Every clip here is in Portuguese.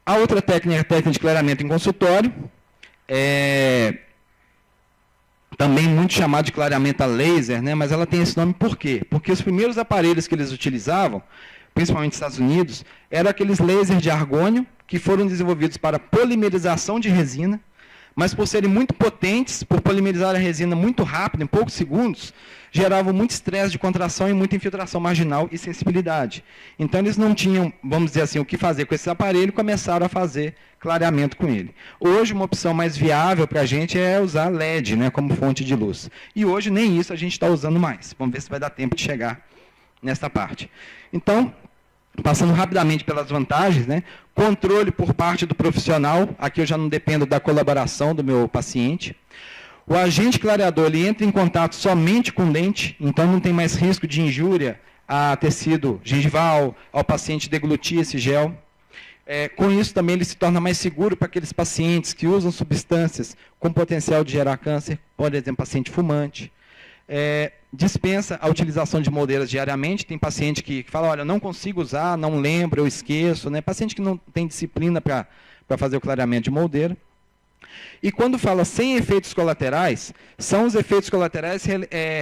A outra técnica é a técnica de clareamento em consultório, também muito chamada de clareamento a laser, né? Mas ela tem esse nome por quê? Porque os primeiros aparelhos que eles utilizavam, principalmente nos Estados Unidos, eram aqueles lasers de argônio que foram desenvolvidos para polimerização de resina, mas por serem muito potentes, por polimerizar a resina muito rápido, em poucos segundos, geravam muito estresse de contração e muita infiltração marginal e sensibilidade. Então, eles não tinham, vamos dizer assim, o que fazer com esse aparelho, e começaram a fazer clareamento com ele. Hoje, uma opção mais viável para a gente é usar LED, né, como fonte de luz. E hoje, nem isso a gente está usando mais. Vamos ver se vai dar tempo de chegar nessa parte. Então, passando rapidamente pelas vantagens, né? Controle por parte do profissional, aqui eu já não dependo da colaboração do meu paciente. O agente clareador, ele entra em contato somente com o dente, então não tem mais risco de injúria a tecido gengival, ao paciente deglutir esse gel. Com isso também ele se torna mais seguro para aqueles pacientes que usam substâncias com potencial de gerar câncer, por exemplo, paciente fumante. Dispensa a utilização de moldeiras diariamente. Tem paciente que fala, olha, eu não consigo usar, não lembro, eu esqueço. Né? Paciente que não tem disciplina para fazer o clareamento de moldeira. E quando fala sem efeitos colaterais, são os efeitos colaterais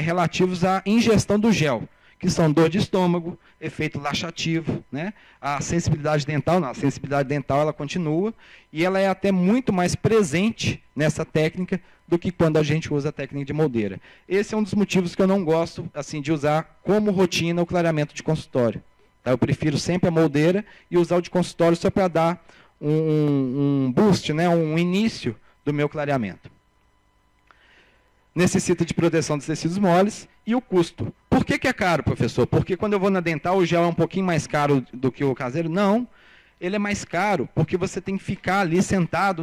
relativos à ingestão do gel, que são dor de estômago, efeito laxativo, né? A sensibilidade dental, não, a sensibilidade dental ela continua, e ela é até muito mais presente nessa técnica do que quando a gente usa a técnica de moldeira. Esse é um dos motivos que eu não gosto assim, de usar como rotina o clareamento de consultório. Tá? Eu prefiro sempre a moldeira e usar o de consultório só para dar um boost, né? Um início do meu clareamento. Necessita de proteção dos tecidos moles e o custo. Por que é caro, professor? Porque quando eu vou na dental o gel é um pouquinho mais caro do que o caseiro? Não, ele é mais caro porque você tem que ficar ali sentado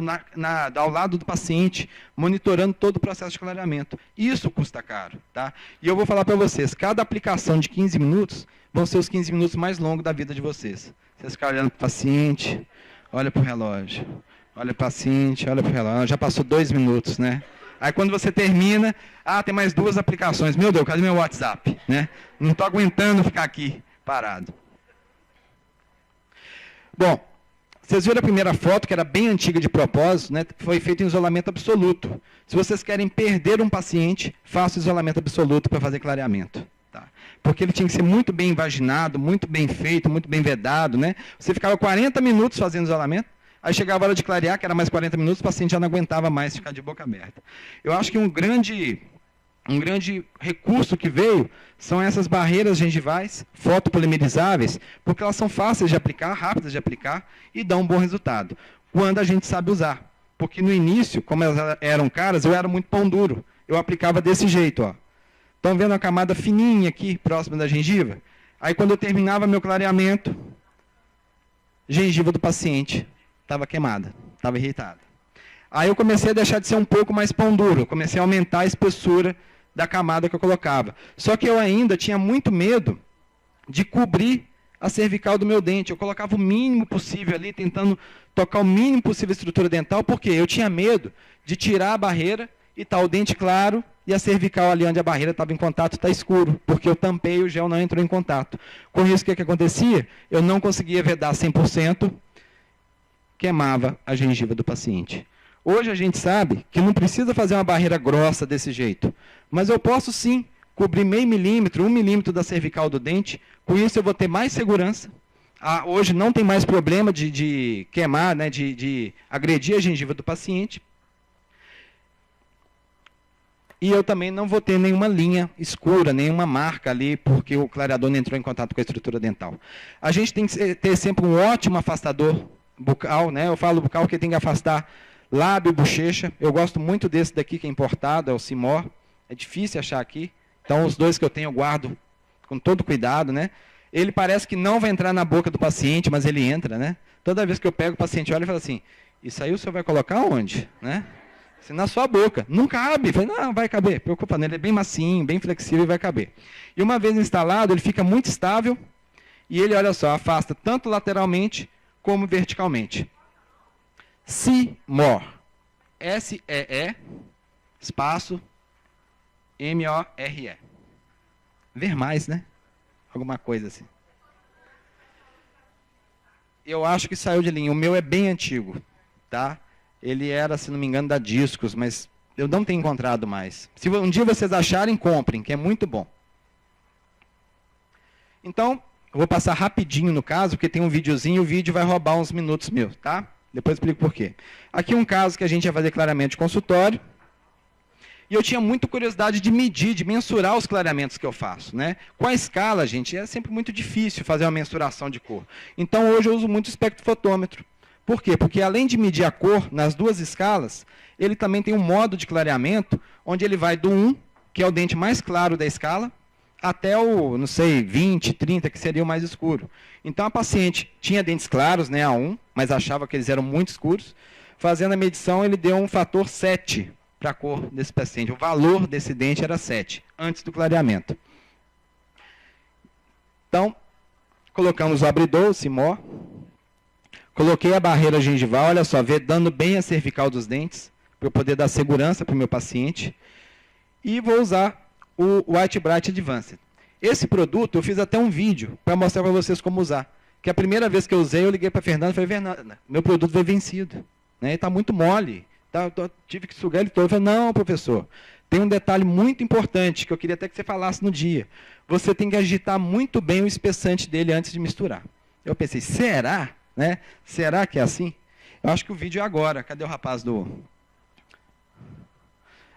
ao lado do paciente, monitorando todo o processo de clareamento. Isso custa caro. Tá? E eu vou falar para vocês, cada aplicação de 15 minutos vão ser os 15 minutos mais longos da vida de vocês. Vocês ficam olhando para o paciente, olha para o relógio, olha para o paciente, olha para o relógio, já passou 2 minutos, né? Aí quando você termina, tem mais 2 aplicações. Meu Deus, cadê meu WhatsApp? Né? Não estou aguentando ficar aqui parado. Bom, vocês viram a primeira foto, que era bem antiga de propósito, né? Foi feito em isolamento absoluto. Se vocês querem perder um paciente, faça isolamento absoluto para fazer clareamento. Tá? Porque ele tinha que ser muito bem invaginado, muito bem feito, muito bem vedado. Né? Você ficava 40 minutos fazendo isolamento, aí chegava a hora de clarear, que era mais 40 minutos, o paciente já não aguentava mais ficar de boca aberta. Eu acho que um grande recurso que veio são essas barreiras gengivais fotopolimerizáveis, porque elas são fáceis de aplicar, rápidas de aplicar e dão um bom resultado, quando a gente sabe usar. Porque no início, como elas eram caras, eu era muito pão duro. Eu aplicava desse jeito. Ó. Estão vendo a camada fininha aqui, próxima da gengiva? Aí quando eu terminava meu clareamento, gengiva do paciente estava queimada, estava irritada. Aí eu comecei a deixar de ser um pouco mais pão duro, comecei a aumentar a espessura da camada que eu colocava. Só que eu ainda tinha muito medo de cobrir a cervical do meu dente. Eu colocava o mínimo possível ali, tentando tocar o mínimo possível a estrutura dental, porque eu tinha medo de tirar a barreira e estar o dente claro e a cervical ali onde a barreira estava em contato está escuro, porque eu tampei e o gel não entrou em contato. Com isso, o que acontecia? Eu não conseguia vedar 100%, queimava a gengiva do paciente. Hoje a gente sabe que não precisa fazer uma barreira grossa desse jeito, mas eu posso sim cobrir meio milímetro, 1 milímetro da cervical do dente, com isso eu vou ter mais segurança. Hoje não tem mais problema de queimar, né, de agredir a gengiva do paciente. E eu também não vou ter nenhuma linha escura, nenhuma marca ali, porque o clareador não entrou em contato com a estrutura dental. A gente tem que ter sempre um ótimo afastador bucal, né? Eu falo bucal porque tem que afastar lábio e bochecha. Eu gosto muito desse daqui que é importado, é o Simor. É difícil achar aqui. Então os 2 que eu tenho eu guardo com todo cuidado, né? Ele parece que não vai entrar na boca do paciente, mas ele entra, né? Toda vez que eu pego o paciente olha e fala assim, isso aí o senhor vai colocar onde? Né? Assim, na sua boca. Não cabe. Falei, não, vai caber. Preocupa não, ele é bem macinho, bem flexível e vai caber. E uma vez instalado, ele fica muito estável e ele, olha só, afasta tanto lateralmente como verticalmente. Simor. S-E-E, espaço, M-O-R-E. Ver mais, né? Alguma coisa assim. Eu acho que saiu de linha. O meu é bem antigo, tá? Ele era, se não me engano, da Discos, mas eu não tenho encontrado mais. Se um dia vocês acharem, comprem, que é muito bom. Então, eu vou passar rapidinho no caso, porque tem um videozinho, o vídeo vai roubar uns minutos meus, tá? Depois eu explico por quê. Aqui um caso que a gente ia fazer clareamento de consultório. E eu tinha muita curiosidade de medir, de mensurar os clareamentos que eu faço, né? Com a escala, gente, é sempre muito difícil fazer uma mensuração de cor. Então, hoje eu uso muito o espectrofotômetro. Por quê? Porque além de medir a cor nas duas escalas, ele também tem um modo de clareamento, onde ele vai do 1, que é o dente mais claro da escala, até o, não sei, 20, 30, que seria o mais escuro. Então, a paciente tinha dentes claros, né, a 1, mas achava que eles eram muito escuros. Fazendo a medição, ele deu um fator 7 para a cor desse paciente. O valor desse dente era 7, antes do clareamento. Então, colocamos o abridor, o Simó. Coloquei a barreira gengival, olha só, vedando bem a cervical dos dentes, para eu poder dar segurança para o meu paciente. E vou usar o White Bright Advanced. Esse produto, eu fiz até um vídeo para mostrar para vocês como usar. Que a primeira vez que eu usei, eu liguei para a Fernanda e falei, Fernanda, meu produto veio vencido, né? Ele está muito mole. Tive que sugar ele todo. Eu falei, não, professor, tem um detalhe muito importante, que eu queria até que você falasse no dia. Você tem que agitar muito bem o espessante dele antes de misturar. Eu pensei, será? Né? Será que é assim? Eu acho que o vídeo é agora. Cadê o rapaz do...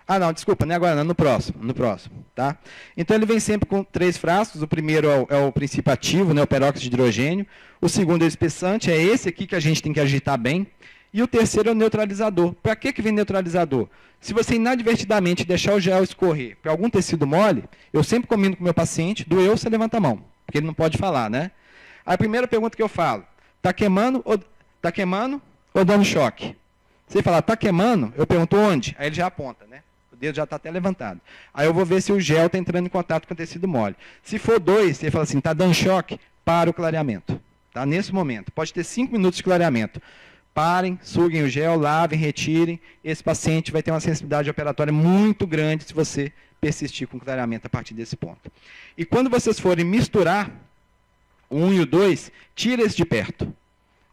Ah, não, desculpa, não é agora, não, no próximo, tá? Então, ele vem sempre com 3 frascos. O primeiro é o princípio ativo, né, o peróxido de hidrogênio. O segundo é o espessante, é esse aqui que a gente tem que agitar bem. E o terceiro é o neutralizador. Para que vem neutralizador? Se você inadvertidamente deixar o gel escorrer para algum tecido mole, eu sempre combino com o meu paciente, doeu, você levanta a mão, porque ele não pode falar, né? A primeira pergunta que eu falo, está queimando ou dando choque? Se ele falar, está queimando, eu pergunto onde? Aí ele já aponta, né? O dedo já está até levantado. Aí eu vou ver se o gel está entrando em contato com o tecido mole. Se for 2, ele fala assim, está dando choque, para o clareamento. Tá? Nesse momento, pode ter 5 minutos de clareamento. Parem, suguem o gel, lavem, retirem. Esse paciente vai ter uma sensibilidade operatória muito grande se você persistir com clareamento a partir desse ponto. E quando vocês forem misturar o 1 e o 2, tira esse de perto.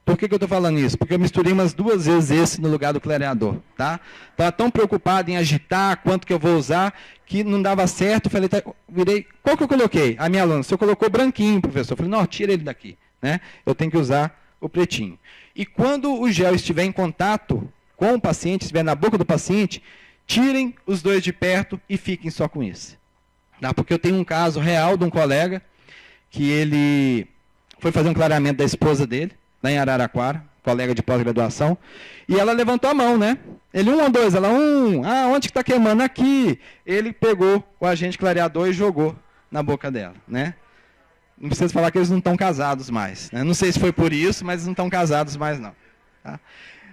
Por que eu estou falando isso? Porque eu misturei umas 2 vezes esse no lugar do clareador. Tá? Estava tão preocupado em agitar quanto que eu vou usar, que não dava certo. Falei, virei, qual que eu coloquei? A minha aluna, você colocou branquinho, professor. Eu falei, não, tira ele daqui. Né? Eu tenho que usar o pretinho. E quando o gel estiver em contato com o paciente, estiver na boca do paciente, tirem os 2 de perto e fiquem só com esse. Tá? Porque eu tenho um caso real de um colega que ele foi fazer um clareamento da esposa dele, lá em Araraquara, colega de pós-graduação, e ela levantou a mão, né? Ele 1 ou 2, ela 1, onde que está queimando? Aqui. Ele pegou o agente clareador e jogou na boca dela, né? Não precisa falar que eles não estão casados mais, né? Não sei se foi por isso, mas eles não estão casados mais não. Tá?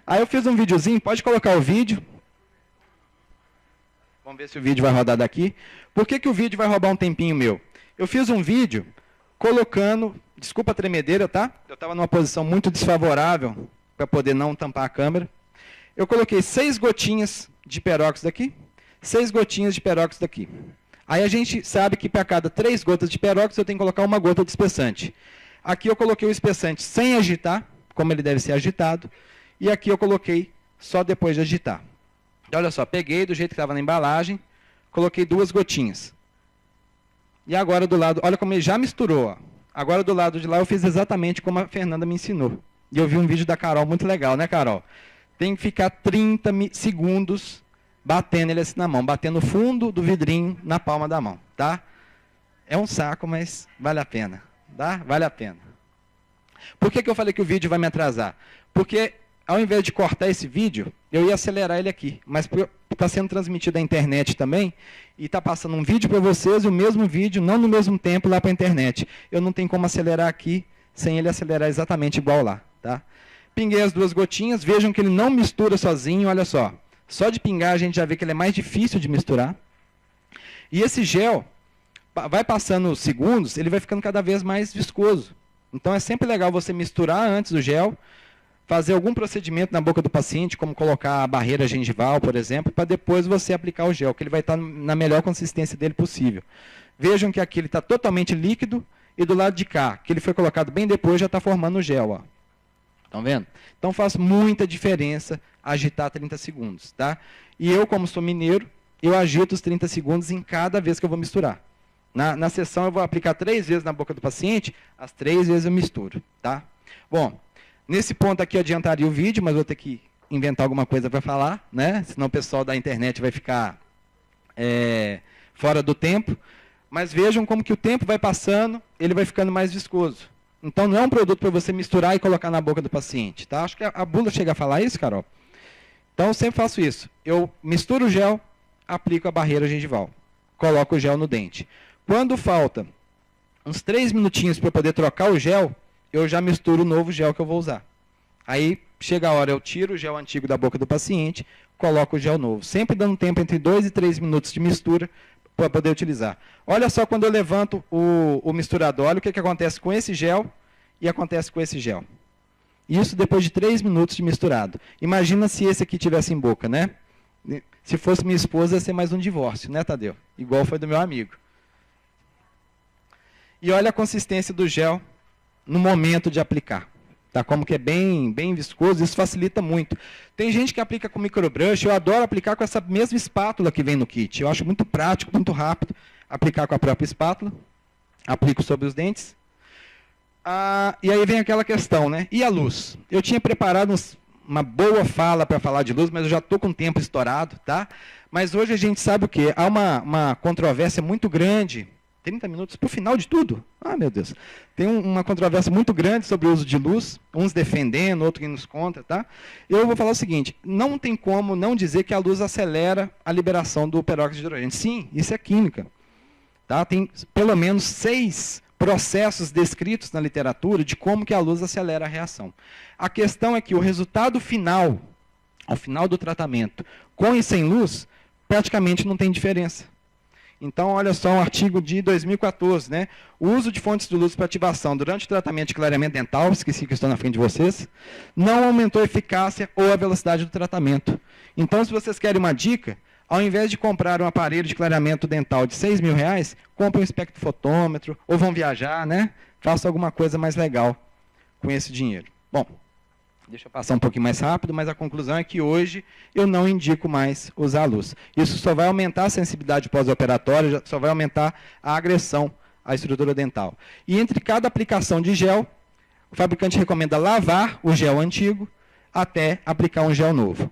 Aí eu fiz um videozinho, pode colocar o vídeo. Vamos ver se o vídeo vai rodar daqui. Por que o vídeo vai roubar um tempinho meu? Eu fiz um vídeo colocando, desculpa a tremedeira, tá? Eu estava numa posição muito desfavorável para poder não tampar a câmera. Eu coloquei 6 gotinhas de peróxido aqui, 6 gotinhas de peróxido aqui. Aí a gente sabe que para cada 3 gotas de peróxido eu tenho que colocar 1 gota de espessante. Aqui eu coloquei o espessante sem agitar, como ele deve ser agitado, e aqui eu coloquei só depois de agitar. Então, olha só, peguei do jeito que estava na embalagem, coloquei 2 gotinhas. E agora do lado, olha como ele já misturou. Ó. Agora do lado de lá eu fiz exatamente como a Fernanda me ensinou. E eu vi um vídeo da Carol muito legal, né, Carol? Tem que ficar 30 segundos batendo ele assim na mão, batendo o fundo do vidrinho na palma da mão, tá? É um saco, mas vale a pena, tá? Vale a pena. Por que eu falei que o vídeo vai me atrasar? Porque ao invés de cortar esse vídeo, eu ia acelerar ele aqui, mas está sendo transmitido à internet também, e está passando um vídeo para vocês e o mesmo vídeo, não no mesmo tempo, lá para a internet. Eu não tenho como acelerar aqui sem ele acelerar exatamente igual lá, tá? Pinguei as 2 gotinhas, vejam que ele não mistura sozinho, olha só. Só de pingar a gente já vê que ele é mais difícil de misturar. E esse gel, vai passando os segundos, ele vai ficando cada vez mais viscoso. Então é sempre legal você misturar antes do gel, fazer algum procedimento na boca do paciente, como colocar a barreira gengival, por exemplo, para depois você aplicar o gel, que ele vai estar na melhor consistência dele possível. Vejam que aqui ele está totalmente líquido, e do lado de cá, que ele foi colocado bem depois, já está formando o gel. Ó. Estão vendo? Então faz muita diferença agitar 30 segundos, tá? E eu, como sou mineiro, eu agito os 30 segundos em cada vez que eu vou misturar. Na sessão eu vou aplicar 3 vezes na boca do paciente, as 3 vezes eu misturo, tá? Bom, nesse ponto aqui eu adiantaria o vídeo, mas vou ter que inventar alguma coisa para falar, né? Senão o pessoal da internet vai ficar fora do tempo. Mas vejam como que o tempo vai passando, ele vai ficando mais viscoso. Então não é um produto para você misturar e colocar na boca do paciente, tá? Acho que a bula chega a falar isso, Carol. Então eu sempre faço isso. Eu misturo o gel, aplico a barreira gengival, coloco o gel no dente. Quando falta uns 3 minutinhos para eu poder trocar o gel, eu já misturo o novo gel que eu vou usar. Aí chega a hora, eu tiro o gel antigo da boca do paciente, coloco o gel novo. Sempre dando tempo entre 2 e 3 minutos de mistura para poder utilizar. Olha só quando eu levanto o misturador, olha o que acontece com esse gel e acontece com esse gel. Isso depois de 3 minutos de misturado. Imagina se esse aqui tivesse em boca, né? Se fosse minha esposa, ia ser mais um divórcio, né, Tadeu? Igual foi do meu amigo. E olha a consistência do gel no momento de aplicar. Tá? Como que é bem viscoso, isso facilita muito. Tem gente que aplica com microbrush, eu adoro aplicar com essa mesma espátula que vem no kit. Eu acho muito prático, muito rápido, aplicar com a própria espátula. Aplico sobre os dentes. E aí vem aquela questão, né? E a luz? Eu tinha preparado uma boa fala para falar de luz, mas eu já estou com o tempo estourado, tá? Mas hoje a gente sabe o quê? Há uma controvérsia muito grande. 30 minutos para o final de tudo? Ah, meu Deus. Tem uma controvérsia muito grande sobre o uso de luz, uns defendendo, outros nos contra, tá? Eu vou falar o seguinte, não tem como não dizer que a luz acelera a liberação do peróxido de hidrogênio. Sim, isso é química. Tá? Tem pelo menos 6 processos descritos na literatura de como que a luz acelera a reação. A questão é que o resultado final, ao final do tratamento, com e sem luz, praticamente não tem diferença. Então, olha só um artigo de 2014, né? O uso de fontes de luz para ativação durante o tratamento de clareamento dental, esqueci que estou na frente de vocês, não aumentou a eficácia ou a velocidade do tratamento. Então, se vocês querem uma dica, ao invés de comprar um aparelho de clareamento dental de R$6.000, comprem um espectrofotômetro, ou vão viajar, né? Façam alguma coisa mais legal com esse dinheiro. Bom, deixa eu passar um pouquinho mais rápido, mas a conclusão é que hoje eu não indico mais usar a luz. Isso só vai aumentar a sensibilidade pós-operatória, só vai aumentar a agressão à estrutura dental. E entre cada aplicação de gel, o fabricante recomenda lavar o gel antigo até aplicar um gel novo.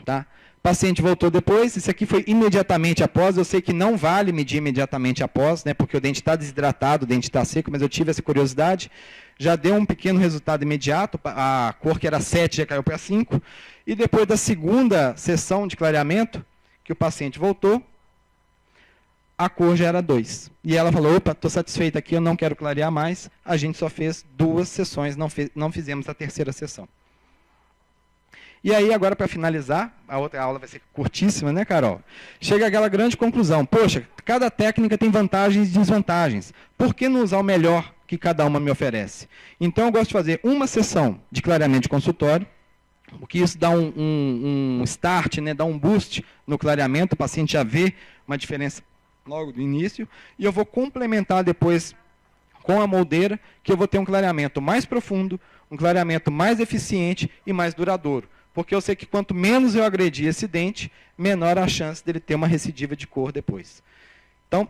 Tá? O paciente voltou depois, isso aqui foi imediatamente após, eu sei que não vale medir imediatamente após, né, porque o dente está desidratado, o dente está seco, mas eu tive essa curiosidade. Já deu um pequeno resultado imediato, a cor que era 7 já caiu para 5, e depois da segunda sessão de clareamento, que o paciente voltou, a cor já era 2. E ela falou, opa, estou satisfeita aqui, eu não quero clarear mais, a gente só fez 2 sessões, não fizemos a terceira sessão. E aí, agora para finalizar, a outra aula vai ser curtíssima, né, Carol? Chega aquela grande conclusão, poxa, cada técnica tem vantagens e desvantagens, por que não usar o melhor que cada uma me oferece? Então eu gosto de fazer uma sessão de clareamento de consultório, porque isso dá um start, né, dá um boost no clareamento, o paciente já vê uma diferença logo do início, e eu vou complementar depois com a moldeira, que eu vou ter um clareamento mais profundo, um clareamento mais eficiente e mais duradouro, porque eu sei que quanto menos eu agredir esse dente, menor a chance dele ter uma recidiva de cor depois. Então,